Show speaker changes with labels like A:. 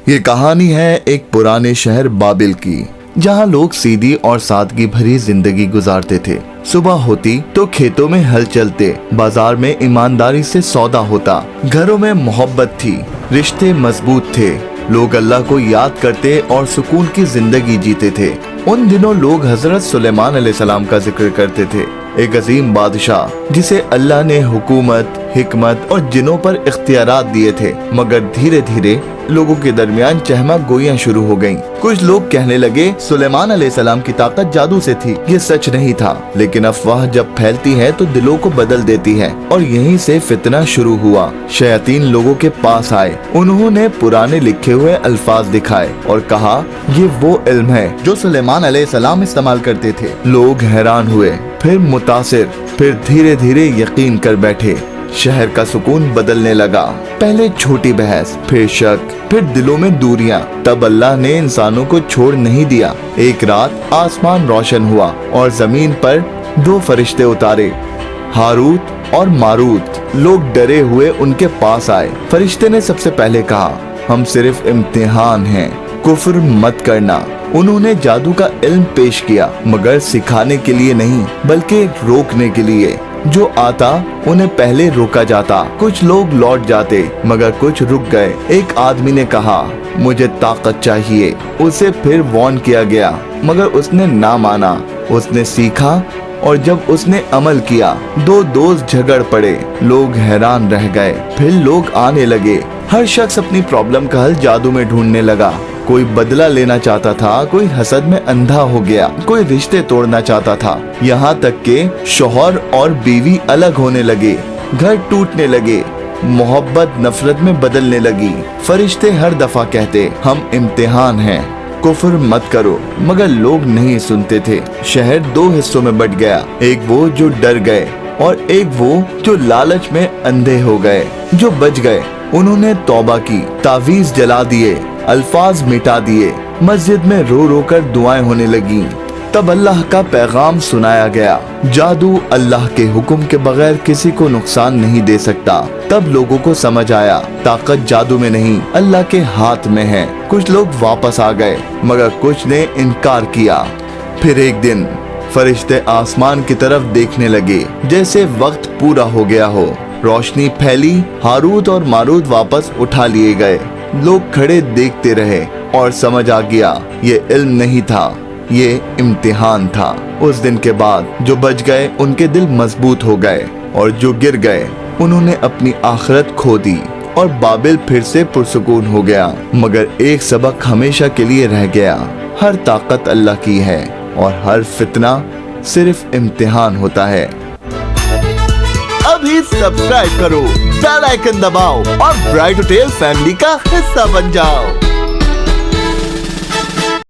A: ये कहानी है एक पुराने शहर बाबिल की, जहाँ लोग सीधी और सादगी भरी जिंदगी गुजारते थे। सुबह होती तो खेतों में हल चलते, बाजार में ईमानदारी से सौदा होता, घरों में मोहब्बत थी, रिश्ते मजबूत थे, लोग अल्लाह को याद करते और सुकून की जिंदगी जीते थे। उन दिनों लोग हजरत सुलेमान अलैहिस्सलाम का जिक्र करते थे, एक अजीम बादशाह जिसे अल्लाह ने हुकूमत, हिकमत और जिनों पर इख्तियारात दिए थे। मगर धीरे धीरे लोगों के दरमियान चहमा गोइयां शुरू हो गईं। कुछ लोग कहने लगे सुलेमान अलैहिस्सलाम की ताकत जादू से थी। ये सच नहीं था, लेकिन अफवाह जब फैलती है तो दिलों को बदल देती है, और यहीं से फितना शुरू हुआ। शयातीन लोगों के पास आए, उन्होंने पुराने लिखे हुए अल्फाज दिखाए और कहा ये वो इल्म है जो सुलेमान अलैहिस्सलाम इस्तेमाल करते थे। लोग हैरान हुए, फिर मुतासिर, फिर धीरे धीरे यकीन कर बैठे। शहर का सुकून बदलने लगा। पहले छोटी बहस, फिर शक, फिर दिलों में दूरियां। तब अल्लाह ने इंसानों को छोड़ नहीं दिया। एक रात आसमान रोशन हुआ और जमीन पर दो फरिश्ते उतारे, हारूत और मारूत। लोग डरे हुए उनके पास आए। फरिश्ते ने सबसे पहले कहा, हम सिर्फ इम्तिहान हैं, कुफ्र मत करना। उन्होंने जादू का इल्म पेश किया, मगर सिखाने के लिए नहीं, बल्कि रोकने के लिए। जो आता उन्हें पहले रोका जाता। कुछ लोग लौट जाते, मगर कुछ रुक गए। एक आदमी ने कहा, मुझे ताकत चाहिए। उसे फिर वार्न किया गया, मगर उसने ना माना। उसने सीखा, और जब उसने अमल किया, दो दोस्त झगड़ पड़े। लोग हैरान रह गए। फिर लोग आने लगे। हर शख्स अपनी प्रॉब्लम का हल जादू में ढूंढने लगा। कोई बदला लेना चाहता था, कोई हसद में अंधा हो गया, कोई रिश्ते तोड़ना चाहता था। यहाँ तक के शौहर और बीवी अलग होने लगे, घर टूटने लगे, मोहब्बत नफरत में बदलने लगी। फरिश्ते हर दफा कहते, हम इम्तिहान हैं, कुफ्र मत करो, मगर लोग नहीं सुनते थे। शहर दो हिस्सों में बट गया, एक वो जो डर गए और एक वो जो लालच में अंधे हो गए। जो बच गए उन्होंने तौबा की, तावीज जला दिए, अल्फाज मिटा दिए, मस्जिद में रो रो कर दुआएं होने लगी। तब अल्लाह का पैगाम सुनाया गया, जादू अल्लाह के हुक्म के बगैर किसी को नुकसान नहीं दे सकता। तब लोगों को समझ आया, ताकत जादू में नहीं, अल्लाह के हाथ में है। कुछ लोग वापस आ गए, मगर कुछ ने इनकार किया। फिर एक दिन फरिश्ते आसमान की तरफ देखने लगे, जैसे वक्त पूरा हो गया हो। रोशनी फैली, हारूत और मारूत वापस उठा लिए गए। लोग खड़े देखते रहे और समझ आ गया, ये इल्म नहीं था, ये इम्तिहान था। उस दिन के बाद जो बच गए उनके दिल मजबूत हो गए, और जो गिर गए उन्होंने अपनी आखिरत खो दी, और बाबिल फिर से पुरसुकून हो गया। मगर एक सबक हमेशा के लिए रह गया, हर ताकत अल्लाह की है, और हर फितना सिर्फ इम्तिहान होता है। अभी सब्सक्राइब करो, बेल आइकन दबाओ और ब्राइट होटल फैमिली का हिस्सा बन जाओ।